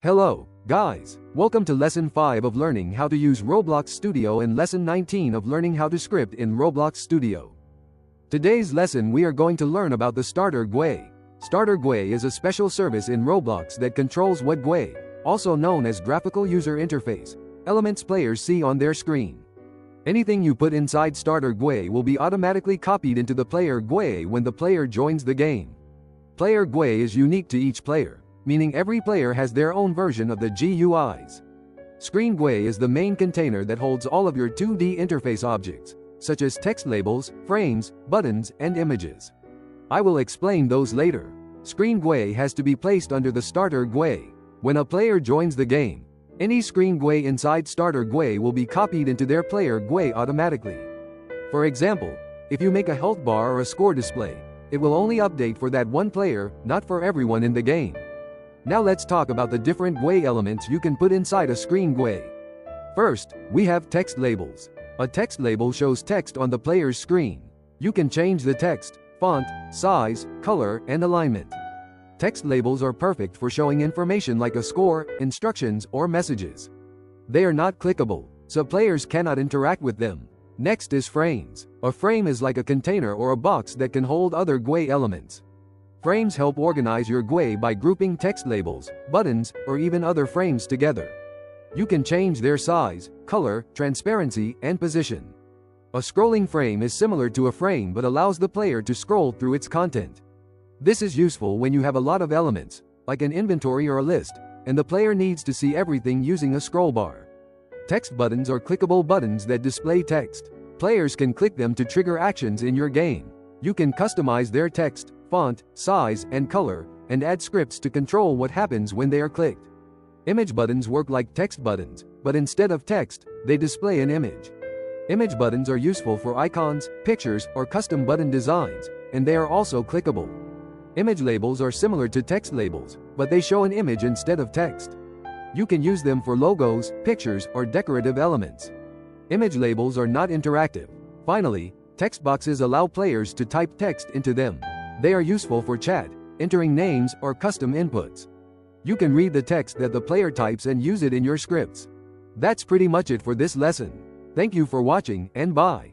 Hello, guys. Welcome to Lesson 5 of learning how to use Roblox Studio and Lesson 19 of learning how to script in Roblox Studio. Today's lesson we are going to learn about the StarterGUI. StarterGUI is a special service in Roblox that controls what GUI, also known as Graphical User Interface, elements players see on their screen. Anything you put inside StarterGUI will be automatically copied into the player GUI when the player joins the game. Player GUI is unique to each player, meaning every player has their own version of the GUIs. Screen GUI is the main container that holds all of your 2D interface objects, such as text labels, frames, buttons, and images. I will explain those later. Screen GUI has to be placed under the StarterGUI. When a player joins the game, any screen GUI inside StarterGUI will be copied into their player GUI automatically. For example, if you make a health bar or a score display, it will only update for that one player, not for everyone in the game. Now let's talk about the different GUI elements you can put inside a screen GUI. First, we have text labels. A text label shows text on the player's screen. You can change the text, font, size, color, and alignment. Text labels are perfect for showing information like a score, instructions, or messages. They are not clickable, so players cannot interact with them. Next is frames. A frame is like a container or a box that can hold other GUI elements. Frames help organize your GUI by grouping text labels, buttons, or even other frames together. You can change their size, color, transparency, and position. A scrolling frame is similar to a frame but allows the player to scroll through its content. This is useful when you have a lot of elements, like an inventory or a list, and the player needs to see everything using a scroll bar. Text buttons are clickable buttons that display text. Players can click them to trigger actions in your game. You can customize their text, font, size, and color, and add scripts to control what happens when they are clicked. Image buttons work like text buttons, but instead of text, they display an image. Image buttons are useful for icons, pictures, or custom button designs, and they are also clickable. Image labels are similar to text labels, but they show an image instead of text. You can use them for logos, pictures, or decorative elements. Image labels are not interactive. Finally, text boxes allow players to type text into them. They are useful for chat, entering names, or custom inputs. You can read the text that the player types and use it in your scripts. That's pretty much it for this lesson. Thank you for watching, and bye.